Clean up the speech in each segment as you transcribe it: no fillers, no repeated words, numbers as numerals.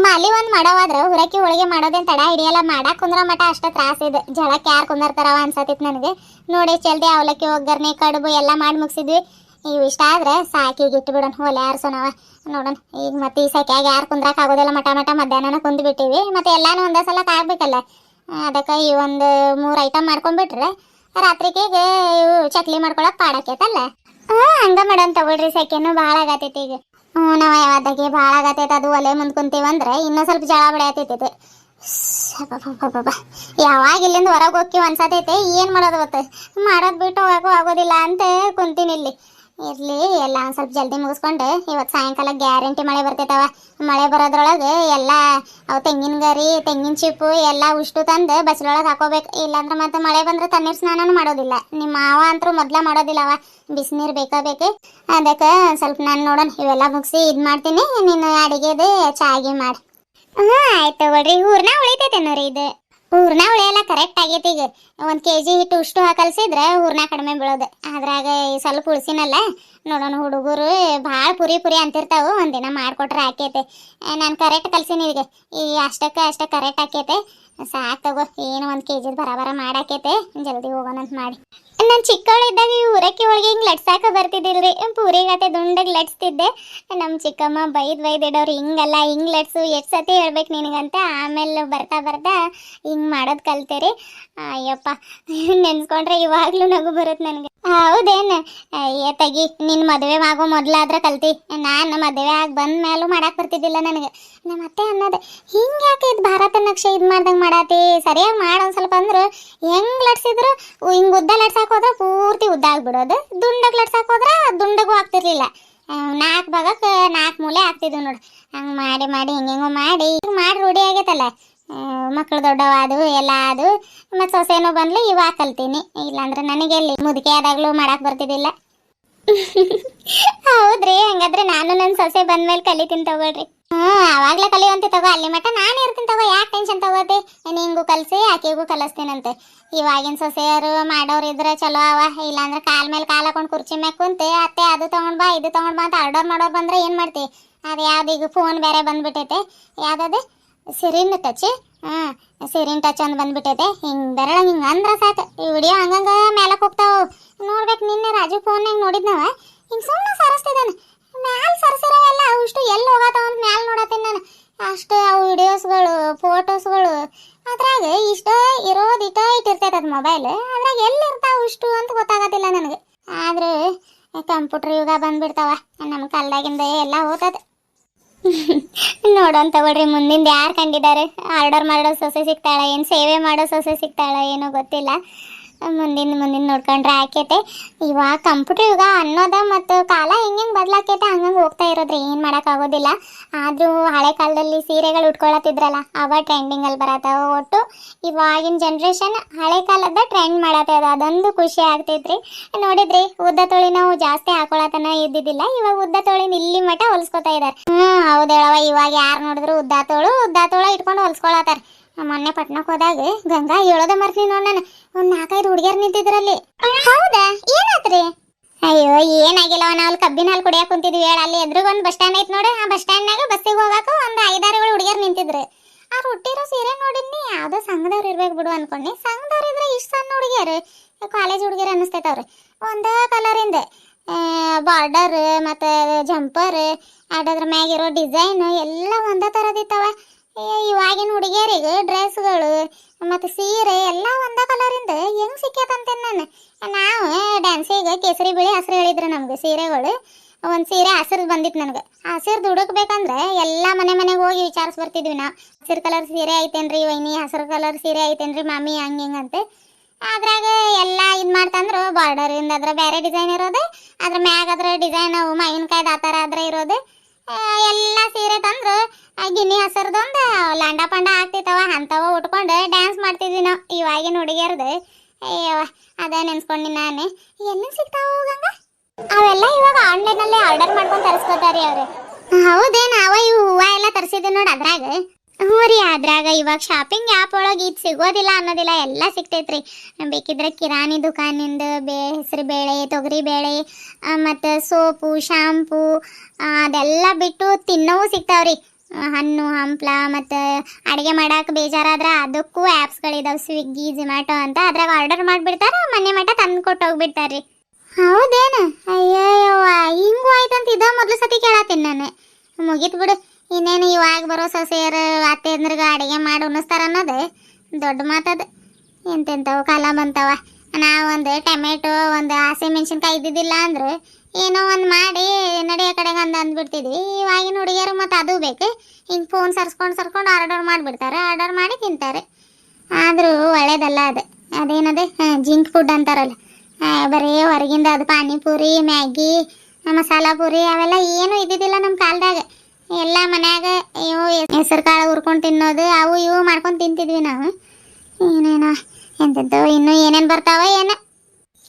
ಮಾಲಿ ಒಂದ್ ಮಾಡವಾದ್ರ ಹುರಕಿ ಹೋಳಿಗೆ ಮಾಡೋದೇನ್ ತಡ ಹಿಡಿಯಲ್ಲ. ಮಾಡಾಕ್ ಕುಂದ್ರ ಮಟ ಅಷ್ಟ ತ್ರಾಸ ಇದೆ. ಜಳಕ್ಕೆ ಯಾರು ಕುಂದರ್ತಾರವ ಅನ್ಸತಿತ್ ನನಗೆ. ನೋಡಿ ಜಲ್ದಿ ಅವಲಕ್ಕಿ ಒಗ್ಗರ್ನೆ ಕಡುಬು ಎಲ್ಲ ಮಾಡಿ ಮುಗಿಸಿದ್ವಿ. ಇವು ಇಷ್ಟ ಆದ್ರೆ ಸಾಕಿಗೆ ಇಟ್ಟು ಬಿಡೋಣ, ಹೊಲೆ ಆರ್ಸೋಣವ ನೋಡೋಣ. ಈಗ ಮತ್ತೆ ಈ ಸಕ್ಯಾಗ ಯಾರು ಕುಂದ್ರಾಕ್ ಆಗೋದಿಲ್ಲ. ಮಟ ಮಧ್ಯಾಹ್ನ ಕುಂದ್ ಬಿಟ್ಟಿವಿ. ಮತ್ತೆ ಎಲ್ಲಾನು ಒಂದೇ ಸಲ ಆಗ್ಬೇಕಲ್ಲ. ಅದಕ್ಕೆ ಈ ಒಂದು 3 ಐಟಮ್ ಮಾಡ್ಕೊಂಡ್ಬಿಟ್ರೆ ರಾತ್ರಿಗೆ ಇವು ಚಕ್ಲಿ ಮಾಡ್ಕೊಳಕ್ ಪಾಡಾಕೈತಲ್ಲ. ಹಂಗ ಮಾಡೋಣ ತಗೊಳ್ರಿ. ಸೆಕೆನು ಭಾಳ ಆಗತೈತಿ ಈಗ. ನಾವ ಯಾವ್ದಾಗೆ ಭಾಳ ಆಗತೈತೆ. ಅದು ಒಲೆ ಮುಂದ್ ಕುಂತೀವಂದ್ರೆ ಇನ್ನೂ ಸ್ವಲ್ಪ ಜಳ ಬಡಿಯತೈತೈತೆ. ಯಾವಾಗ ಇಲ್ಲಿಂದ ಹೊರಗೆ ಹೋಗಿ ಅನ್ಸತೈತೆ ಏನು ಮಾಡೋದು ಗೊತ್ತ. ಮಾಡೋದು ಬಿಟ್ಟು ಹೋಗಕ್ಕೂ ಆಗೋದಿಲ್ಲ ಅಂತ ಕುಂತೀನಿ ಇಲ್ಲಿ. ಇರ್ಲಿ ಎಲ್ಲ ಒಂದು ಸ್ವಲ್ಪ ಜಲ್ದಿ ಮುಗಿಸ್ಕೊಂಡು ಇವತ್ತು ಸಾಯಂಕಾಲ ಗ್ಯಾರಂಟಿ ಮಳೆ ಬರ್ತೈತವ. ಮಳೆ ಬರೋದ್ರೊಳಗೆ ಎಲ್ಲ ಅವು ತೆಂಗಿನ ಗರಿ ತೆಂಗಿನ ಚಿಪ್ಪು ಎಲ್ಲ ಉಷ್ಟು ತಂದು ಬಸ್ಲೊಳಗೆ ಹಾಕೋಬೇಕು. ಇಲ್ಲಾಂದ್ರೆ ಮತ್ತೆ ಮಳೆ ಬಂದ್ರೆ ತಣ್ಣೀರು ಸ್ನಾನನೂ ಮಾಡೋದಿಲ್ಲ. ನಿಮ್ಮ ಮಾವ ಅಂತೂ ಮೊದಲ ಮಾಡೋದಿಲ್ಲವ, ಬಿಸಿನೀರು ಬೇಕಾ. ಅದಕ್ಕೆ ಸ್ವಲ್ಪ ನಾನು ನೋಡೋಣ ಇವೆಲ್ಲ ಮುಗಿಸಿ ಇದು ಮಾಡ್ತೀನಿ. ನೀನು ಅಡಿಗೆದು ಚಾಗಿ ಮಾಡಿ. ಆಯ್ತು ತಗೊಳ್ರಿ. ಹೂರ್ನ ಉಳಿತೈತೇನೋರಿ ಇದು? ಹೂರ್ನ ಉಳಿಯಲ್ಲ ಕರೆಕ್ಟ್ ಆಗೈತಿ. ಈಗ 1 kg ಹಿಟ್ಟು ಉಷ್ಟು ಕಲ್ಸಿದ್ರೆ ಹೂರ್ನ ಕಡಿಮೆ ಬೀಳೋದು. ಅದ್ರಾಗ ಸ್ವಲ್ಪ ಉಳಿಸಿನಲ್ಲ. ನೋಡೋಣ, ಹುಡುಗರು ಭಾಳ ಪುರಿ ಅಂತಿರ್ತಾವು. ಒಂದಿನ ಮಾಡಿಕೊಟ್ರೆ ಆಕೈತೆ. ನಾನು ಕರೆಕ್ಟ್ ಕಲ್ಸಿನಿ. ಈಗ ಈ ಅಷ್ಟಕ್ಕೆ ಕರೆಕ್ಟ್ ಆಕೈತೆ. ಸಾಕು ತಗೋ. ಏನು 1 kg ಬರ ಮಾಡಾಕೈತೆ. ಜಲ್ದಿ ಹೋಗೋಣ ಅಂತ ಮಾಡಿ. ನಾನು ಚಿಕ್ಕವಳಿದ್ದಾಗ ಈ ಊರಕ್ಕೆ ಹೋಳಿಗೆ ಹಿಂಗೆ ಲಟ್ಸಾಕ ಬರ್ತಿದ್ದಿಲ್ರಿ. ಪೂರಿಗತೆ ದುಂಡಗೆ ಲಟ್ಸ್ತಿದ್ದೆ. ನಮ್ಮ ಚಿಕ್ಕಮ್ಮ ಬೈದ್ ಇಡೋರು, ಹಿಂಗಲ್ಲ ಹಿಂಗೆ ಲಟ್ಸು, ಎಷ್ಟು ಸತಿ ಹೇಳ್ಬೇಕು ನಿನಗಂತ. ಆಮೇಲೆ ಬರ್ತಾ ಹಿಂಗೆ ಮಾಡೋದು ಕಲ್ತೇರಿ. ಅಯ್ಯಪ್ಪ, ನೆನ್ಸ್ಕೊಂಡ್ರೆ ಇವಾಗಲೂ ನಗು ಬರುತ್ತೆ ನನಗೆ. ಹೌದೇನು? ತಗಿ, ನಿನ್ನ ಮದುವೆ ಆಗೋ ಮೊದಲಾದ್ರೆ ಕಲ್ತಿ. ನಾನು ಮದುವೆ ಆಗಿ ಬಂದ ಮೇಲೂ ಮಾಡಕ್ಕೆ ಬರ್ತಿದ್ದಿಲ್ಲ ನನಗೆ. ನಮ್ಮ ಅತ್ತೆ ಅನ್ನೋದು, ಹಿಂಗೆ ಯಾಕೆ ಇದು ಭಾರತ ನಕ್ಷೆ ಇದು ಮಾಡ್ದಂಗೆ ಮಾಡಾತಿ, ಸರಿಯಾಗಿ ಮಾಡೋದು ಸ್ವಲ್ಪ ಅಂದ್ರೆ. ಹೆಂಗೆ ಲಟ್ಸಿದ್ರು ಹಿಂಗೆ ಉದ್ದ ಲಟ್ಸಾಕ್ ಹೋದ್ರೆ ಪೂರ್ತಿ ಉದ್ದ ಆಗ್ಬಿಡೋದು. ದುಂಡಗೆ ಲಟ್ಸಾಕ್ ಹೋದ್ರೆ ದುಂಡಗೂ ಆಗ್ತಿರ್ಲಿಲ್ಲ. 4 ಭಾಗಕ್ಕೆ 4 ಮೂಲೆ ಆಗ್ತಿದ್ವು ನೋಡಿ. ಹಂಗೆ ಮಾಡಿ ಹಿಂಗೆಂಗೋ ಮಾಡಿ ರೂಢಿ ಆಗೈತಲ್ಲ. ಮಕ್ಕಳು ದೊಡ್ಡವಾದವು ಎಲ್ಲ ಅದು. ಮತ್ತು ಸೊಸೆನೂ ಬಂದ್ಲು, ಇವಾಗ ಕಲ್ತೀನಿ. ಇಲ್ಲಾಂದ್ರೆ ನನಗೆ ಎಲ್ಲಿ ಮುದುಕೆ ಆದಾಗಲೂ ಮಾಡಕ್ಕೆ ಬರ್ತಿದ್ದಿಲ್ಲ. ಹೌದ್ರಿ? ಹಂಗಾದ್ರೆ ನಾನು ನನ್ನ ಸೊಸೆ ಬಂದ್ಮೇಲೆ ಕಲಿತೀನಿ ತಗೊಳ್ರಿ. ಅವಾಗ್ಲೇ ಕಲಿಯುವಂತೆ ತಗೋ. ಅಲ್ಲಿ ಮಟ್ಟ ನಾನು ಇರ್ತೀನಿ ತಗೋ. ಯಾಕೆ ಟೆನ್ಷನ್ ತಗೋತಿ? ನಿಂಗೂ ಕಲಿಸಿ ಆಕೆಗೂ ಕಲಿಸ್ತೀನಂತೆ. ಇವಾಗಿನ ಸೊಸೆಯರು ಮಾಡೋರು ಇದ್ರೆ ಚಲೋ ಅವ. ಇಲ್ಲಾಂದ್ರೆ ಕಾಲ್ ಮೇಲೆ ಕಾಲು ಹಾಕೊಂಡು ಕುರ್ಚಿ ಮ್ಯಾಗ ಕುಂತೆ ಅತ್ತೆ ಅದು ತೊಗೊಂಡು ಬಾ ಇದು ತೊಗೊಂಡು ಬಾ ಅಂತ ಆರ್ಡರ್ ಮಾಡೋರು ಬಂದ್ರೆ ಏನು ಮಾಡ್ತೀವಿ? ಅದು ಯಾವ್ದು ಈಗ ಫೋನ್ ಬೇರೆ ಬಂದ್ಬಿಟ್ಟೈತೆ. ಯಾವ್ದದು ಸಿರಿನ್ ಟಚ್. ಸಿರಿನ್ ಟಚ್ ಅಂತ ಬಂದ್ಬಿಟ್ಟೈತೆ. ಹಿಂಗೆ ಬೆರಳ ಹಿಂಗೆ ಅಂದ್ರೆ ಸಾಕು. ಈ ವಿಡಿಯೋ ಹಂಗಂಗ ಮೇಲಕ್ಕೆ ಹೋಗ್ತಾವೆ. ನೋಡ್ಬೇಕು, ನಿನ್ನೆ ರಾಜು ಫೋನ್ಯಾಗ ನೋಡಿದ್ನವ. ಹಿಂಗೆ ಸುಮ್ಮನೆ ಸರಿಸ್ತಿದ್ದಾನೆ. ಮ್ಯಾಲೆ ಸರಿಸಿರೋವೆಲ್ಲ ಅಷ್ಟು ಎಲ್ಲಿ ಹೋಗತ್ತಾವ ಅಂತ ಮ್ಯಾಲೆ ನೋಡತ್ತೀನಿ ನಾನು. ಅಷ್ಟು ಅವು ವಿಡಿಯೋಸ್ಗಳು ಫೋಟೋಸ್ಗಳು ಅದ್ರಾಗ ಇಷ್ಟ ಇಟ್ಟಿರ್ತೈತೆ ಅದು ಮೊಬೈಲ್. ಅದ್ರಾಗ ಎಲ್ಲಿರ್ತಾವ ಇಷ್ಟು ಅಂತ ಗೊತ್ತಾಗತ್ತಿಲ್ಲ ನನಗೆ. ಆದ್ರೆ ಕಂಪ್ಯೂಟರ್ ಯುಗ ಬಂದ್ಬಿಡ್ತಾವ. ನಮ್ಮ ಕಾಲದಾಗಿಂದ ಎಲ್ಲ ಹೋಗ್ತದೆ. ನೋಡೋಣ ತಗೊಳ್ರಿ, ಮುಂದಿಂದ ಯಾರು ಕಂಡಿದ್ದಾರೆ. ಆರ್ಡರ್ ಮಾಡೋ ಸೊಸೆ ಸಿಗ್ತಾಳ ಏನು, ಸೇವೆ ಮಾಡೋ ಸೊಸೆ ಸಿಗ್ತಾಳ ಏನೋ ಗೊತ್ತಿಲ್ಲ. ಮುಂದಿನ ನೋಡ್ಕೊಂಡ್ರೆ ಆಕೈತೆ. ಇವಾಗ ಕಂಪ್ಯೂಟರ್ ಯುಗ ಅನ್ನೋದ ಮತ್ತು ಕಾಲ ಹಿಂಗೆ ಬದಲಾಕೈತೆ. ಹಂಗಂಗೆ ಹೋಗ್ತಾ ಇರೋದ್ರಿ, ಏನು ಮಾಡೋಕ್ಕಾಗೋದಿಲ್ಲ. ಆದರೂ ಹಳೆ ಕಾಲದಲ್ಲಿ ಸೀರೆಗಳು ಉಟ್ಕೊಳತ್ತಿದ್ರಲ್ಲ, ಅವ ಟ್ರೆಂಡಿಂಗಲ್ಲಿ ಬರತ್ತವ. ಒಟ್ಟು ಇವಾಗಿನ ಜನ್ರೇಷನ್ ಹಳೆ ಕಾಲದ ಟ್ರೆಂಡ್ ಮಾಡತ್ತದ. ಅದೊಂದು ಖುಷಿ ಆಗ್ತೈತ್ರಿ. ನೋಡಿದ್ರಿ, ಉದ್ದ ತೊಳಿ ನಾವು ಜಾಸ್ತಿ ಹಾಕೊಳತನ ಇದ್ದಿದ್ದಿಲ್ಲ. ಇವಾಗ ಉದ್ದ ತೊಳಿನ ಇಲ್ಲಿ ಮಠ ಹೊಲ್ಸ್ಕೊತಾ ಇದ್ದಾರೆ. ಹೌದೇಳವ, ಇವಾಗ ಯಾರು ನೋಡಿದ್ರು ಉದ್ದ ತೋಳು ಇಟ್ಕೊಂಡು ಹೊಲ್ಸ್ಕೊಳತ್ತಾರ. ಮೊನ್ನೆ ಪಟ್ನಕ್ಕೆ ಹೋದಾಗ ಗಂಗಾ ಹೇಳೋದ ಮರ್ತೀನಿ ನೋಡೋಣ. ಒಂದು 4-5 ಹುಡುಗಿಯರು ನಿಂತಿದ್ರಲ್ಲಿ. ಹೌದಾ? ಏನಾತ್ರಿ? ಅಯ್ಯೋ ಏನಾಗಿಲ್ಲವ, ನಾವು ಕಬ್ಬಿನ ಹಾಲು ಕುಡಿಯಕ್ಕೆ ಕುಂತಿದ್ವಿ. ಅಲ್ಲಿ ಎದುರುಗೊಂದು ಬಸ್ ಸ್ಟ್ಯಾಂಡ್ ಐತೆ ನೋಡಿ. ಆ ಬಸ್ ಸ್ಟ್ಯಾಂಡ್ನಾಗ ಬಸ್ಸಿಗೆ ಹೋಗಾಕ ಒಂದು 5-6 ಹುಡುಗಿಯರು ನಿಂತಿದ್ರು. ಆ ಹುಟ್ಟಿರೋ ಸೀರೆ ನೋಡಿದ್ನಿ, ಯಾವುದೋ ಸಂಘದವ್ರು ಇರ್ಬೇಕು ಬಿಡು ಅನ್ಕೊಂಡಿ. ಸಂಘದವ್ರು ಇದ್ರೆ ಇಷ್ಟು ಸಣ್ಣ ಹುಡುಗಿಯರು, ಕಾಲೇಜ್ ಹುಡುಗಿಯರು ಅನ್ನಿಸ್ತೈತವ್ರು. ಒಂದೇ ಕಲರಿಂದ ಬಾರ್ಡರ್ ಮತ್ತು ಜಂಪರ್, ಅದ್ರ ಮ್ಯಾಗಿರೋ ಡಿಸೈನ್ ಎಲ್ಲ ಒಂದೇ ಥರದಿತ್ತವ. ಇವಾಗಿನ ಹುಡುಗಿಯರಿಗೆ ಡ್ರೆಸ್ಗಳು ಮತ್ತು ಸೀರೆ ಎಲ್ಲ ಒಂದೇ ಕಲರಿಂದ ಹೆಂಗೆ ಸಿಕ್ಕೇತಂತೇನೆ ನಾನು. ನಾವು ಡ್ಯಾನ್ಸಿಗೆ ಕೇಸರಿ ಬಿಳಿ ಹಸಿರು ಹೇಳಿದ್ರು ನಮ್ಗೆ ಸೀರೆಗಳು. ಒಂದು ಸೀರೆ ಹಸಿರು ಬಂದಿತ್ತು ನನಗೆ. ಹಸಿರು ಹುಡುಕ್ಬೇಕಂದ್ರೆ ಎಲ್ಲ ಮನೆಗೆ ಹೋಗಿ ವಿಚಾರಿಸಿ ಬರ್ತಿದ್ವಿ ನಾವು. ಹಸಿರು ಕಲರ್ ಸೀರೆ ಐತೇನ್ರಿ ವೈನಿ, ಹಸಿರು ಕಲರ್ ಸೀರೆ ಐತೇನ್ರಿ ಮಾಮಿ, ಹಂಗೆ ಅದ್ರಾಗ ಎಲ್ಲ ಇದು ಮಾಡ್ತಂದ್ರು. ಬಾರ್ಡರಿಂದ ಅದ್ರ ಬೇರೆ ಡಿಸೈನ್ ಇರೋದು, ಅದ್ರ ಮ್ಯಾಗ ಅದ್ರ ಡಿಸೈನ್ ಮಾವಿನಕಾಯ್ದು ಆ ಥರ ಆದ್ರೆ ಇರೋದು. ಎಲ್ಲ ಸೀರೆ ತಂದ್ರು. ಗಿನ್ನಿ ಹಸರ್ದೊಂದು ಲಾಂಡ ಪಂಡ ಆಗ್ತಿತ್ತವ. ಅಂಥವ ಉಟ್ಕೊಂಡು ಡ್ಯಾನ್ಸ್ ಮಾಡ್ತಿದ್ವಿ ನಾವು. ಇವಾಗಿನ ಹುಡುಗಿಯರ್ದು ಅಯ್ಯವ ಅದೇ ನೆನ್ಸ್ಕೊಂಡು ನಾನು. ಎಲ್ಲಿ ಸಿಗ್ತಾವ ಗಂಗ? ಅವೆಲ್ಲ ಇವಾಗ ಆನ್ಲೈನಲ್ಲೇ ಆರ್ಡರ್ ಮಾಡ್ಕೊಂಡು ತರಿಸ್ಕೊತಾರಿ ಅವ್ರು. ಹೌದೇ? ನಾವ ಇವು ಹೂವು ಎಲ್ಲ ತರಿಸಿದ್ವಿ ನೋಡಿ ಅದ್ರಾಗ. ಹ್ಞೂ ರೀ, ಅದ್ರಾಗ ಇವಾಗ ಶಾಪಿಂಗ್ ಆ್ಯಪ್ ಒಳಗೆ ಇದು ಸಿಗೋದಿಲ್ಲ ಅನ್ನೋದಿಲ್ಲ, ಎಲ್ಲ ಸಿಗ್ತೈತ್ರಿ. ಬೇಕಿದ್ರೆ ಕಿರಾಣಿ ದುಕಾನಿಂದ ಹೆಸರು ಬೇಳೆ, ತೊಗರಿ ಬೇಳೆ ಮತ್ತು ಸೋಪು, ಶಾಂಪೂ ಅದೆಲ್ಲ ಬಿಟ್ಟು ತಿನ್ನೋವು ಸಿಗ್ತಾವ್ರಿ. ಹಣ್ಣು ಹಂಪ್ಲ ಮತ್ತು ಅಡುಗೆ ಮಾಡಕ್ಕೆ ಬೇಜಾರಾದ್ರೆ ಅದಕ್ಕೂ ಆ್ಯಪ್ಸ್ಗಳಿದಾವೆ, ಸ್ವಿಗ್ಗಿ ಝೊಮ್ಯಾಟೊ ಅಂತ. ಅದ್ರಾಗ ಆರ್ಡರ್ ಮಾಡಿಬಿಡ್ತಾರೆ, ಮನೆ ಮಟ್ಟ ತಂದು ಕೊಟ್ಟು ಹೋಗ್ಬಿಡ್ತಾರೆ ರೀ. ಹೌದೇನು? ಅಯ್ಯವ್ವ, ಹಿಂಗೂ ಆಯ್ತಂತ ಇದ ಮೊದಲು ಸತಿ ಕೇಳತ್ತೀನಿ ನಾನು. ಮುಗೀತು ಬಿಡು, ಇನ್ನೇನು ಇವಾಗ ಬರೋ ಸೊಸೆಯರು ಅತ್ತೆ ಅಂದ್ರಿಗೆ ಅಡುಗೆ ಮಾಡಿ ಉಣಿಸ್ತಾರ ಅನ್ನೋದು ದೊಡ್ಡ ಮಾತದ. ಎಂತೆಂಥವು ಕಾಲ ಬಂತವ. ನಾವೊಂದು ಟೊಮೆಟೊ ಒಂದು ಹಸಿಮೆಣ್ಸಿನ್ಕಾಯಿ ಇದ್ದಿದ್ದಿಲ್ಲ ಅಂದ್ರೆ ಏನೋ ಒಂದು ಮಾಡಿ ನಡೆಯೋ ಕಡೆಗೆ ಅಂದ್ಬಿಡ್ತಿದ್ವಿ. ಇವಾಗಿನ ಹುಡುಗಿಯರು ಮತ್ತು ಅದು ಬೇಕು, ಹಿಂಗೆ ಫೋನ್ ಸರ್ಸ್ಕೊಂಡು ಆರ್ಡರ್ ಮಾಡಿಬಿಡ್ತಾರೆ, ಆರ್ಡರ್ ಮಾಡಿ ತಿಂತಾರೆ. ಆದರೂ ಒಳ್ಳೇದಲ್ಲ ಅದು. ಅದೇನದು ಜಿಂಕ್ ಫುಡ್ ಅಂತಾರಲ್ಲ, ಬರೀ ಹೊರಗಿಂದ ಅದು ಪಾನಿಪುರಿ ಮ್ಯಾಗಿ ಮಸಾಲ ಪುರಿ ಅವೆಲ್ಲ ಏನೂ ಇದ್ದಿದ್ದಿಲ್ಲ ನಮ್ಮ ಕಾಲದಾಗ. ಎಲ್ಲ ಮನ್ಯಾಗ ಇವು ಹೆಸರು ಕಾಳು ಹುರ್ಕೊಂಡು ತಿನ್ನೋದು, ಅವು ಇವು ಮಾಡ್ಕೊಂಡು ತಿಂತಿದ್ವಿ ನಾವು. ಏನೇನೋ ಎಂತೆಂಥವು ಇನ್ನೂ ಏನೇನು ಬರ್ತಾವ ಏನೋ.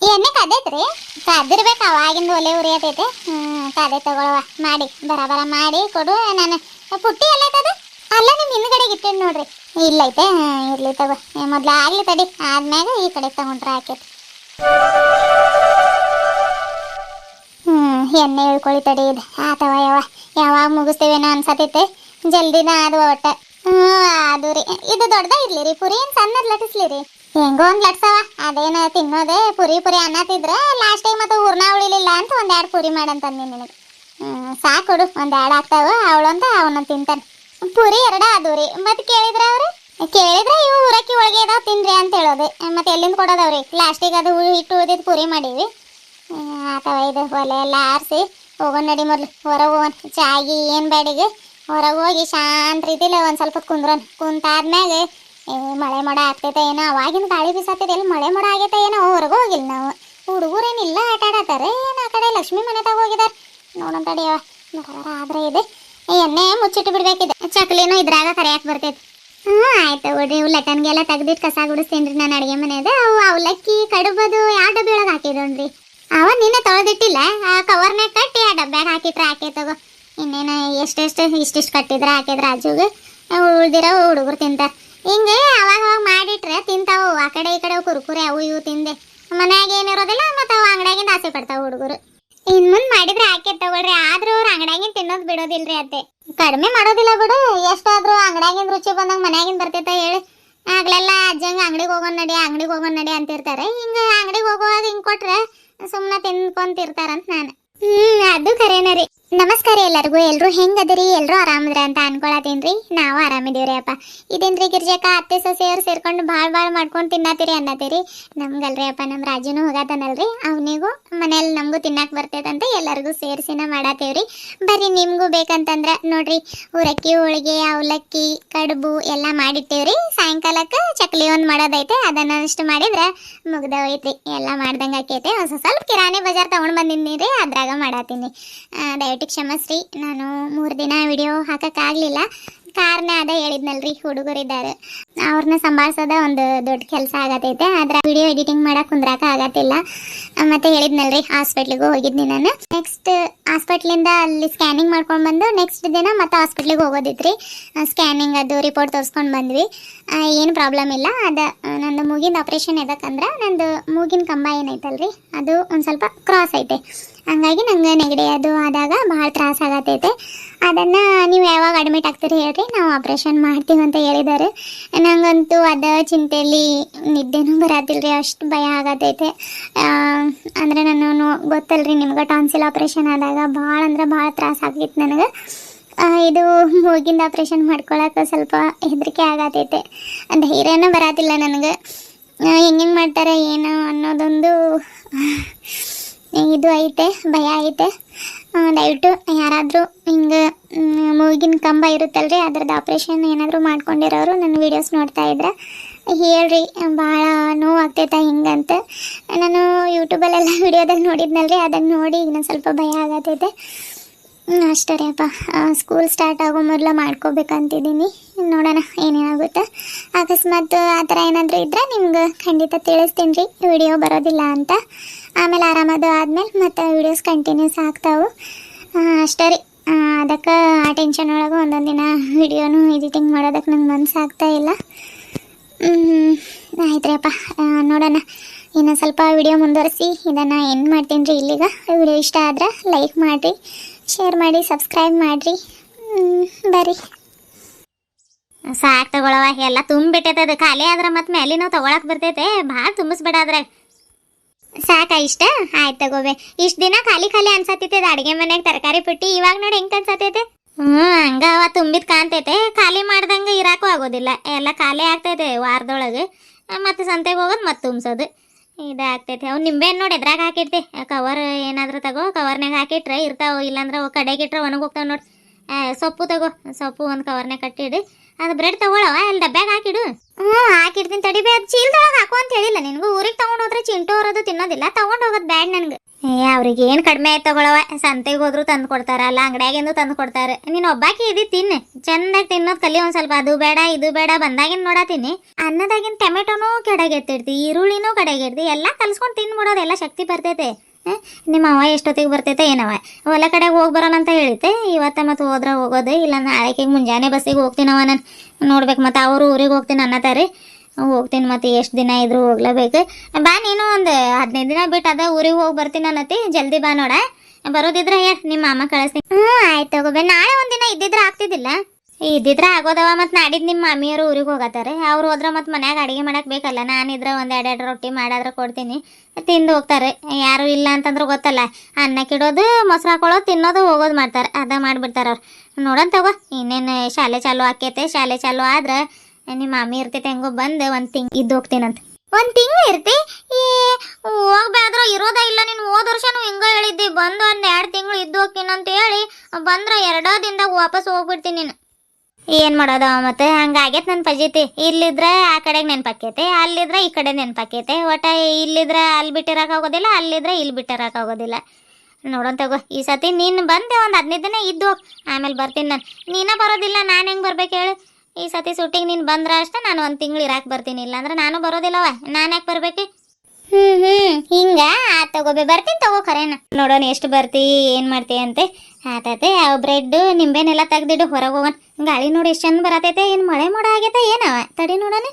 ಎಣ್ಣೆ ಕದೈತ್ರಿ? ಕದಿರ್ಬೇಕು, ಅವಾಗಿಂದ ಒಲೆ ಉರಿಯತೈತೆ. ಕದೆ ತಗೊಳ್ಳುವ, ಮಾಡಿ ಬರ ಮಾಡಿ ಕೊಡು. ನಾನು ಪುಟ್ಟಿ ಎಲ್ಲೈತದ ಅಲ್ಲ ನಿಮ್ಮ ಹಿಂದ್ಗಡೆಗೆ ಇಟ್ಟಿದ್ದು ನೋಡ್ರಿ. ಇಲ್ಲೈತೆ, ಇರ್ಲಿ ತಗೋ. ಮೊದ್ಲು ಆಗ್ಲಿ ತಡಿ, ಆದ್ಮ್ಯಾಗ ಈ ಕಡೆ ತಗೊಂಡ್ರೆ ಆಕೈತಿ. ಎಣ್ಣೆ ಇಳ್ಕೊಳ್ಳಿ ತಡಿ. ಇದು ಆತವ ಯಾವಾಗ ಮುಗಿಸ್ತೇವೇನೋ ಅನ್ಸತೈತೆ. ಜಲ್ದಿನ ಅದು ಒಟ್ಟ. ಅದು ರೀ, ಇದು ದೊಡ್ಡದ ಇರ್ಲಿ ರೀ, ಪುರಿ ಏನು ಸಣ್ಣದ್ ಲಟಿಸ್ಲಿ ರೀ. ಹೆಂಗೋ ಒಂದು ಲಟ್ಸವ, ಅದೇನು ತಿನ್ನೋದೆ. ಪುರಿ ಅನ್ನತ್ತಿದ್ರೆ ಲಾಸ್ಟ್ ಟೈಮ್ ಮತ್ತು ಹೂರ್ಣ ಉಳಿಲಿಲ್ಲ ಅಂತ ಒಂದೆರಡು ಪುರಿ ಮಾಡಂತಂದು ನಿನಗೆ. ಸಾಕೊಡು, ಒಂದೆರಡು ಆಗ್ತಾವ. ಅವಳಂತ ಅವನ್ನ ತಿಂತಾನೆ. ಪುರಿ ಎರಡ ಅದು ರೀ. ಮತ್ತು ಕೇಳಿದ್ರೆ ಇವು ಊರಕ್ಕಿ ಒಳಗೆ ಇದಾವ ತಿನ್ರಿ ಅಂತ ಹೇಳೋದು. ಮತ್ತು ಎಲ್ಲಿಂದ ಕೊಡೋದವ್ರಿ? ಲಾಸ್ಟಿಗೆ ಅದು ಹಿಟ್ಟು ಉಳಿದಿದ್ದು ಪುರಿ ಮಾಡೀವಿ. ಆತವ ಇದು ಒಲೆ ಎಲ್ಲ ಆರಿಸಿ ಹೋಗೋಣ ನಡಿ. ಮೊದಲು ಹೊರಗೆ ಹೋಗೋಣ, ಚಾಗಿ ಏನು ಬ್ಯಾಡಿಗೆ ಹೊರಗೆ ಹೋಗಿ ಶಾಂತ ರೀತಿಲಿ ಒಂದು ಸ್ವಲ್ಪ ಕುಂದ್ರೋಣ. ಕುಂತಾದ್ಮ್ಯಾಗ ಮಳೆ ಮೋಡ ಆಗ್ತೈತೆ ಏನೋ. ಅವಾಗಿನ ಗಾಳಿ ಬೀಸತ್ತೈತೆ, ಎಲ್ಲಿ ಮಳೆ ಮೋಡ ಆಗೈತೆ ಏನೋ. ಹೊರಗೆ ಹೋಗಿಲ್ಲ ನಾವು. ಹುಡುಗರೇನಿಲ್ಲ, ಆಟ ಆಡತ್ತಾರೆ ಏನು. ಆ ಕಡೆ ಲಕ್ಷ್ಮಿ ಮನೆ ತಗ ಹೋಗಿದ್ದಾರೆ. ನೋಡೋಣ ತಡಿಯವ, ಬರೋದಾರ ಆದ್ರೆ ಇದೆ. ಎಣ್ಣೆ ಮುಚ್ಚಿಟ್ಟು ಬಿಡ್ಬೇಕಿದೆ. ಚಕ್ಲಿನೂ ಇದ್ರಾಗ ಕರಿಯಾಕೆ ಬರ್ತೈತಿ. ಆಯ್ತು ಬಿಡ್ರಿ. ಇವು ಲಟನ್ಗೆಲ್ಲ ತೆಗ್ದಿಟ್ಟು ಕಸ ಗುಡಿಸ್ತೀನಿ ರೀ ನಾನು ಅಡುಗೆ ಮನೆಯದು. ಅವು ಅವಲಕ್ಕಿ ಕಡುಬದು ಯಾವ ಡಬ್ಬಿ ಒಳಗೆ ಹಾಕಿದ್ರಿ? ಅವ ನಿನ್ನೆ ತೊಳೆದಿಟ್ಟಿಲ್ಲ, ಆ ಕವರ್ನಾಗ ಕಟ್ಟಿ ಆ ಡಬ್ಬ್ಯಾಗ ಹಾಕಿಟ್ರೆ ಹಾಕಿ ತಗೋ. ಇನ್ನೇನು ಇಷ್ಟಿಷ್ಟು ಕಟ್ಟಿದ್ರೆ ಹಾಕಿದ್ರೆ ಅಜ್ಜಿಗೆ ಉಳ್ದಿರೋ ಹುಡುಗರು ತಿಂತಾರೆ. ಹಿಂಗೆ ಅವಾಗ ಮಾಡಿಟ್ರೆ ತಿಂತಾವು. ಆ ಕಡೆ ಈ ಕಡೆ ಕುರ್ಕುರೆ ಅವು ಇವು ತಿಂದೆ ಮನ್ಯಾಗ ಏನಿರೋದಿಲ್ಲ. ಮತ್ತು ಅವು ಅಂಗಡಿಯಾಗಿಂದ ಆಸೆ ಪಡ್ತಾವೆ ಹುಡುಗರು. ಇನ್ನು ಮುಂದೆ ಮಾಡಿದ್ರೆ ಹಾಕಿ ತಗೊಳ್ರಿ. ಆದ್ರೂ ಅವ್ರು ಅಂಗಡಿಯಾಗಿಂದ ತಿನ್ನೋದು ಬಿಡೋದಿಲ್ರಿ ಅತ್ತೆ. ಕಡಿಮೆ ಮಾಡೋದಿಲ್ಲ ಬಿಡು. ಎಷ್ಟಾದ್ರೂ ಅಂಗಡಿಯಾಗಿಂದ ರುಚಿ ಬಂದಂಗೆ ಮನ್ಯಾಗಿಂದ ಬರ್ತೈತೆ ಹೇಳಿ. ಆಗ್ಲೆಲ್ಲ ಅಜ್ಜಂಗೆ ಅಂಗಡಿಗೆ ಹೋಗೋಣ ನಡಿ ಅಂತಿರ್ತಾರೆ. ಹಿಂಗೆ ಅಂಗಡಿಗೆ ಹೋಗುವಾಗ ಹಿಂಗೆ ಕೊಟ್ರೆ ಸುಮ್ಮನೆ ತಿನ್ಕೊಂತಿರ್ತಾರಂತ ನಾನು. ಅದು ಖರೇನ ರೀ. ನಮಸ್ಕಾರ ಎಲ್ಲರಿಗೂ. ಎಲ್ಲರೂ ಹೆಂಗದಿರಿ? ಎಲ್ಲರೂ ಆರಾಮದ್ರ ಅಂತ ಅನ್ಕೊಳತೀನ್ರಿ. ನಾವು ಆರಾಮಿದೀವ್ರಿ ಅಪ್ಪ. ಇದೇನ್ರಿ ಗಿರ್ಜಕ್ಕ ಅತ್ತೆ ಸೊಸೆಯವ್ರು ಸೇರ್ಕೊಂಡು ಭಾಳ ಮಾಡ್ಕೊಂಡು ತಿನ್ನತ್ತೀರಿ ಅನ್ನತ್ತೀರಿ. ನಮ್ಗಲ್ರಿ ಅಪ್ಪ, ನಮ್ಮ ರಾಜುನು ಹೋಗತಾನಲ್ರಿ, ಅವನಿಗೂ ಮನೇಲಿ ನಮಗೂ ತಿನ್ನಕ್ಕೆ ಬರ್ತೈತಂತ ಎಲ್ಲರಿಗೂ ಸೇರಿಸಿನ ಮಾಡತ್ತೇವ್ರಿ. ಬರ್ರಿ, ನಿಮಗೂ ಬೇಕಂತಂದ್ರೆ ನೋಡ್ರಿ, ಊರಕ್ಕಿ ಹೋಳಿಗೆ ಅವಲಕ್ಕಿ ಕಡುಬು ಎಲ್ಲ ಮಾಡಿಟ್ಟೇವ್ರಿ. ಸಾಯಂಕಾಲಕ್ಕೆ ಚಕ್ಲಿ ಒಂದು ಮಾಡೋದೈತೆ, ಅದನ್ನ ಅಷ್ಟು ಮಾಡಿದ್ರೆ ಮುಗ್ದೋಯ್ತ್ರಿ. ಎಲ್ಲ ಮಾಡ್ದಂಗೆ ಆಕೈತೆ. ಸ್ವಲ್ಪ ಕಿರಾಣಿ ಬಜಾರ್ ತೊಗೊಂಡು ಬಂದಿದ್ದೀನಿ, ಅದ್ರಾಗ ಮಾಡತ್ತೀನಿ. ದಯವಿಟ್ಟು ಕ್ಷಮಿಸ್ರಿ, ನಾನು 3 ದಿನ ವಿಡಿಯೋ ಹಾಕೋಕ್ಕಾಗಲಿಲ್ಲ. ಕಾರಣ ಅದೇ ಹೇಳಿದ್ನಲ್ರಿ, ಹುಡುಗರಿದ್ದಾರೆ, ಅವ್ರನ್ನ ಸಂಭಾಳಿಸೋದ ಒಂದು ದೊಡ್ಡ ಕೆಲಸ ಆಗತೈತೆ. ಆದ್ರೆ ವಿಡಿಯೋ ಎಡಿಟಿಂಗ್ ಮಾಡಕ್ಕೆ ಕುಂದ್ರಾಕ ಆಗತ್ತಿಲ್ಲ. ಮತ್ತೆ ಹೇಳಿದ್ನಲ್ರಿ, ಹಾಸ್ಪಿಟ್ಲಿಗೂ ಹೋಗಿದ್ನಿ ನಾನು. ನೆಕ್ಸ್ಟ್ ಹಾಸ್ಪಿಟ್ಲಿಂದ ಅಲ್ಲಿ ಸ್ಕ್ಯಾನಿಂಗ್ ಮಾಡ್ಕೊಂಡು ಬಂದು ನೆಕ್ಸ್ಟ್ ದಿನ ಮತ್ತೆ ಹಾಸ್ಪಿಟ್ಲಿಗೆ ಹೋಗೋದಿತ್ರಿ. ಸ್ಕ್ಯಾನಿಂಗ್ ಅದು ರಿಪೋರ್ಟ್ ತೋರಿಸ್ಕೊಂಡು ಬಂದ್ವಿ. ಏನು ಪ್ರಾಬ್ಲಮ್ ಇಲ್ಲ. ಅದು ನಂದು ಮೂಗಿನ ಆಪ್ರೇಷನ್ ಎದಕ್ಕಂದ್ರೆ ನಂದು ಮೂಗಿನ ಕಂಬ ಏನೈತಲ್ರಿ, ಅದು ಒಂದು ಸ್ವಲ್ಪ ಕ್ರಾಸ್ ಐತೆ. ಹಂಗಾಗಿ ನಂಗೆ ನೆಗಡಿ ಅದು ಆದಾಗ ಭಾಳ ತ್ರಾಸ ಆಗತೈತೆ. ಅದನ್ನು ನೀವು ಯಾವಾಗ ಅಡ್ಮಿಟ್ ಆಗ್ತೀರಿ ಹೇಳ್ರಿ, ನಾವು ಆಪ್ರೇಷನ್ ಮಾಡ್ತೀವಿ ಅಂತ ಹೇಳಿದ್ದಾರೆ. ನಂಗಂತೂ ಅದ ಚಿಂತೆಯಲ್ಲಿ ನಿದ್ದೆನೂ ಬರತ್ತಿಲ್ರಿ, ಅಷ್ಟು ಭಯ ಆಗತೈತೆ. ಅಂದರೆ ನಾನು ಗೊತ್ತಲ್ರಿ ನಿಮ್ಗೆ, ಟಾನ್ಸಿಲ್ ಆಪ್ರೇಷನ್ ಆದಾಗ ಭಾಳ ಅಂದ್ರೆ ಭಾಳ ತ್ರಾಸ ಆಗಿತ್ತು ನನಗೆ. ಇದು ಮೂಗಿಂದ ಆಪ್ರೇಷನ್ ಮಾಡ್ಕೊಳಕ್ಕೆ ಸ್ವಲ್ಪ ಹೆದರಿಕೆ ಆಗತೈತೆ. ಧೈರ್ಯನೂ ಬರತ್ತಿಲ್ಲ ನನಗೆ. ಹೆಂಗೆ ಮಾಡ್ತಾರೆ ಏನು ಅನ್ನೋದೊಂದು ಇದು ಐತೆ, ಭಯ ಐತೆ. ದಯವಿಟ್ಟು ಯಾರಾದರೂ ಹಿಂಗೆ ಮೂಗಿನ ಕಂಬ ಇರುತ್ತಲ್ರಿ, ಅದ್ರದ್ದು ಆಪ್ರೇಷನ್ ಏನಾದರೂ ಮಾಡ್ಕೊಂಡಿರೋರು ನನ್ನ ವೀಡಿಯೋಸ್ ನೋಡ್ತಾ ಇದ್ರೆ ಹೇಳ್ರಿ. ಭಾಳ ನೋವಾಗ್ತೈತೆ ಹಿಂಗಂತ. ನಾನು ಯೂಟ್ಯೂಬಲ್ಲೆಲ್ಲ ವೀಡಿಯೋದಾಗ ನೋಡಿದ್ನಲ್ರಿ, ಅದನ್ನು ನೋಡಿ ಇನ್ನೊಂದು ಸ್ವಲ್ಪ ಭಯ ಆಗತೈತೆ ಅಷ್ಟೇ ರೀ ಅಪ್ಪ. ಸ್ಕೂಲ್ ಸ್ಟಾರ್ಟ್ ಆಗೋ ಮೊದಲು ಮಾಡ್ಕೋಬೇಕಂತಿದ್ದೀನಿ. ನೋಡೋಣ ಏನೇನಾಗುತ್ತೆ. ಅಕಸ್ಮಾತ್ ಆ ಥರ ಏನಾದರೂ ಇದ್ದರೆ ನಿಮ್ಗೆ ಖಂಡಿತ ತಿಳಿಸ್ತೀನಿ ರೀ, ವಿಡಿಯೋ ಬರೋದಿಲ್ಲ ಅಂತ. ಆಮೇಲೆ ಆರಾಮದು ಆದಮೇಲೆ ಮತ್ತು ವೀಡಿಯೋಸ್ ಕಂಟಿನ್ಯೂಸ್ ಆಗ್ತಾವೆ ಅಷ್ಟೇ ರೀ. ಅದಕ್ಕೆ ಆ ಟೆನ್ಷನ್ ಒಳಗೆ ಒಂದೊಂದು ದಿನ ವಿಡಿಯೋನು ಎಡಿಟಿಂಗ್ ಮಾಡೋದಕ್ಕೆ ನಂಗೆ ಮನಸ್ಸಾಗ್ತಾ ಇಲ್ಲ. ಆಯ್ತು ರೀ ಅಪ್ಪ, ನೋಡೋಣ. ಇನ್ನೊಂದು ಸ್ವಲ್ಪ ವಿಡಿಯೋ ಮುಂದುವರಿಸಿ ಇದನ್ನು ಎಂಡ್ ಮಾಡ್ತೀನಿ ರೀ ಇಲ್ಲಿಗ. ವಿಡಿಯೋ ಇಷ್ಟ ಆದ್ರೆ ಲೈಕ್ ಮಾಡಿರಿ, ಶೇರ್ ಮಾಡಿ, ಸಬ್ಸ್ಕ್ರೈಬ್ ಮಾಡಿರಿ. ಬರಿ ಸಾಕು ತಗೊಳವ, ಎಲ್ಲ ತುಂಬಿಟ್ಟೈತೆ. ಅದು ಖಾಲಿ ಆದ್ರೆ ಮತ್ತೆ ಮೇಲೆ ನಾವು ತಗೊಳಕ್ ಬರ್ತೈತೆ. ಭಾಳ ತುಂಬಿಸ್ಬೇಡ ಅದ್ರಾಗ. ಸಾಕ ಇಷ್ಟ? ಆಯ್ತು ತಗೋಬೆ. ಇಷ್ಟು ದಿನ ಖಾಲಿ ಖಾಲಿ ಅನ್ಸತ್ತೈತೆ ಅಡಿಗೆ ಮನ್ಯಾಗ ತರಕಾರಿ ಪುಟ್ಟಿ. ಇವಾಗ ನೋಡಿ ಹೆಂಗೆ ಅನ್ಸತೈತೆ. ಹಂಗ ಅವ ತುಂಬಿದ್ ಕಾಣ್ತೈತೆ. ಖಾಲಿ ಮಾಡ್ದಂಗೆ ಇರಾಕು ಆಗೋದಿಲ್ಲ. ಎಲ್ಲ ಖಾಲಿ ಆಗ್ತೈತೆ ವಾರದೊಳಗೆ. ಮತ್ತೆ ಸಂತೆಗೆ ಹೋಗೋದು ಮತ್ತೆ ತುಂಬಿಸೋದು ಇದಾಗ್ತೈತೆ. ಅವು ನಿಂಬೆಹಣ್ಣು ನೋಡಿ ಎದ್ರಾಗ ಹಾಕಿರ್ತಿ. ಕವರ್ ಏನಾದರೂ ತಗೋ, ಕವರ್ನಾಗ ಹಾಕಿಟ್ರೆ ಇರ್ತಾವೆ. ಇಲ್ಲಾಂದ್ರೆ ಕಡೆಗಿಟ್ರೆ ಒಣಗೋಗ್ತಾವೆ ನೋಡಿ. ಸೊಪ್ಪು ತಗೋ, ಸೊಪ್ಪು ಒಂದು ಕವರ್ನಾಗ ಕಟ್ಟಿಡು. ಅದು ಬ್ರೆಡ್ ತಗೊಳವ, ಅಲ್ಲಿ ಡಬ್ಬ್ಯಾಗ ಹಾಕಿಡು. ಹಾಕಿಡ್ತೀನಿ ತಡಿಬೇ. ಅದು ಚೀಲದೊಳಗೆ ಹಾಕು ಅಂತ ಹೇಳಿಲ್ಲ ನಿನಗೂ. ಊರಿಗೆ ತಗೊಂಡು ಹೋದ್ರೆ ಚಿಂಟು ಅವರದು ತಿನ್ನೋದಿಲ್ಲ. ತಗೊಂಡು ಹೋಗೋದು ಬ್ಯಾಡ್ ನನಗೆ. ಅವ್ರಿಗೆ ಏನು ಕಡಿಮೆ ಆಯ್ತು ತಗೊಳವ. ಸಂತೆಗೆ ಹೋದ್ರು ತಂದು ಕೊಡ್ತಾರಲ್ಲ, ಅಂಗಡಿಯಾಗಿಂದು ತಂದು ಕೊಡ್ತಾರೆ. ನೀನು ಒಬ್ಬಾಕಿ ಇದ್ದಿ ತಿನ್ನು, ಚೆಂದಾಗಿ ತಿನ್ನೋದು ಕಲಿ. ಒಂದು ಸ್ವಲ್ಪ ಅದು ಬೇಡ ಇದು ಬೇಡ ಬಂದಾಗಿನ ನೋಡತ್ತೀನಿ. ಅನ್ನದಾಗಿನ ಟೊಮೆಟೊನೂ ಕಡೆಗೆತ್ತಿರ್ತಿ, ಈರುಳ್ಳಿನೂ ಕಡೆಗೆಡ್ತಿ. ಎಲ್ಲ ಕಲ್ಸ್ಕೊಂಡು ತಿನ್ಬಿಡೋದು, ಎಲ್ಲ ಶಕ್ತಿ ಬರ್ತೈತೆ. ನಿಮ್ಮ ಅವ ಎಷ್ಟೊತ್ತಿಗೆ ಬರ್ತೈತೆ ಏನವ. ಹೊಲ ಕಡೆಗೆ ಹೋಗಿ ಬರೋಣ ಅಂತ ಹೇಳಿತೆ. ಇವತ್ತ ಮತ್ತು ಹೋದ್ರೆ ಹೋಗೋದು, ಇಲ್ಲ ನಾಳೆಗೆ ಮುಂಜಾನೆ ಬಸ್ಸಿಗೆ ಹೋಗ್ತೀನವ. ನಾನು ನೋಡ್ಬೇಕು. ಮತ್ತು ಅವರು ಊರಿಗೆ ಹೋಗ್ತೀನಿ ಅನ್ನತಾರೆ. ಹೋಗ್ತೀನಿ, ಮತ್ತು ಎಷ್ಟು ದಿನ ಇದ್ರೂ ಹೋಗ್ಲೇಬೇಕು. ಬಾ ನೀನು, ಒಂದು 15 ದಿನ ಬಿಟ್ಟು ಅದ ಊರಿಗೆ ಹೋಗಿ ಬರ್ತೀನಿ ಅನ್ನತಿ. ಜಲ್ದಿ ಬಾ ನೋಡ. ಬರೋದಿದ್ರೆ ಹೇಳಿ, ನಿಮ್ಮ ಅಮ್ಮ ಕಳಿಸ್ತೀನಿ. ಆಯ್ತು ತಗೋಬೇ. ನಾಳೆ ಒಂದಿನ ಇದ್ದಿದ್ರೆ ಆಗ್ತಿದ್ದಿಲ್ಲ. ಇದ್ದಿದ್ರೆ ಆಗೋದವ. ಮತ್ತು ನಾಡಿದ್ದು ನಿಮ್ಮ ಮಮ್ಮಿಯವರು ಊರಿಗೆ ಹೋಗತ್ತಾರೆ. ಅವ್ರು ಹೋದ್ರೆ ಮತ್ತು ಮನ್ಯಾಗ ಅಡುಗೆ ಮಾಡಕ್ಕೆ ಬೇಕಲ್ಲ. ನಾನಿದ್ರೆ ಒಂದು 2 ರೊಟ್ಟಿ ಮಾಡಾದ್ರೆ ಕೊಡ್ತೀನಿ, ತಿಂದು ಹೋಗ್ತಾರೆ. ಯಾರು ಇಲ್ಲ ಅಂತಂದ್ರೆ ಗೊತ್ತಲ್ಲ, ಅನ್ನಕ್ಕಿಡೋದು, ಮೊಸರು ಹಾಕೊಳ್ಳೋದು, ತಿನ್ನೋದು, ಹೋಗೋದು ಮಾಡ್ತಾರೆ. ಅದ ಮಾಡಿಬಿಡ್ತಾರೆ ಅವ್ರು. ನೋಡೋಣ ತಗೋ. ಇನ್ನೇನು ಶಾಲೆ ಚಾಲು ಆಕೈತೆ. ಶಾಲೆ ಚಾಲು ಆದ್ರೆ ನಿಮ್ಮ ಮಮ್ಮಿ ಇರ್ತೈತೆ ಹೆಂಗೋ ಬಂದು ಒಂದು ತಿಂಗ್ ಇದ್ದು ಹೋಗ್ತೀನಂತ. 1 ತಿಂಗಳು ಇರ್ತಿ? ಹೋಗ್ಬೇಡ್ರು ಇರೋದೇ ಇಲ್ಲ. ನೀನು ಹೋದ ವರ್ಷನೂ ಹಿಂಗೆ ಹೇಳಿದ್ದಿ, ಬಂದು ಒಂದು 2 ತಿಂಗಳು ಇದ್ದು ಹೋಗ್ತೀನಿ ಅಂತ ಹೇಳಿ ಬಂದ್ರೆ 2 ದಿನದಾಗ ವಾಪಸ್ ಹೋಗ್ಬಿಡ್ತೀನಿ ನೀನು. ಏನು ಮಾಡೋದು ಮತ್ತೆ? ಹಂಗಾಗೈತೆ ನನ್ನ ಪಜಿತಿ. ಇಲ್ಲಿದ್ರೆ ಆ ಕಡೆಗೆ ನೆನಪಾಕೈತೆ, ಅಲ್ಲಿದ್ರೆ ಈ ಕಡೆ ನೆನಪಾಕೈತೆ. ಒಟ್ಟ ಇಲ್ಲಿದ್ರೆ ಅಲ್ಲಿ ಬಿಟ್ಟಿರೋಕ್ಕಾಗೋದಿಲ್ಲ, ಅಲ್ಲಿದ್ರೆ ಇಲ್ಲಿ ಬಿಟ್ಟಿರೋಕ್ಕಾಗೋದಿಲ್ಲ. ನೋಡೋಣ ತಗೋ. ಈ ಸತಿ ನೀನು ಬಂದೆ ಒಂದು 15 ದಿನ ಇದ್ದು ಹೋಗಿ, ಆಮೇಲೆ ಬರ್ತೀನಿ ನಾನು. ನೀನೇ ಬರೋದಿಲ್ಲ, ನಾನು ಹೆಂಗೆ ಬರ್ಬೇಕು ಹೇಳು? ಈ ಸತಿ ಶೂಟಿಂಗ್ ನೀನು ಬಂದ್ರೆ ಅಷ್ಟೇ ನಾನು 1 ತಿಂಗಳು ಇರಾಕೆ ಬರ್ತೀನಿ. ಇಲ್ಲಾಂದ್ರೆ ನಾನು ಬರೋದಿಲ್ಲವ. ನಾನು ಯಾಕೆ ಬರ್ಬೇಕು? ಹಿಂಗ ತಗೋಬೇ. ಬರ್ತೀನಿ ತಗೋ. ಖರೇನ ನೋಡೋಣ ಎಷ್ಟು ಬರ್ತಿ, ಏನು ಮಾಡ್ತೀಯ ಅಂತೆ. ಆತೈತೆ. ಬ್ರೆಡ್ ನಿಂಬೆನೆಲ್ಲ ತೆಗ್ದಿಡು, ಹೊರಗೆ ಹೋಗೋಣ. ಗಾಳಿ ನೋಡಿ ಎಷ್ಟು ಚಂದ ಬರತೈತೆ. ಏನು ಮಳೆ ಮೋಡ ಆಗೈತೆ ಏನವ? ತಡಿ ನೋಡೋಣ.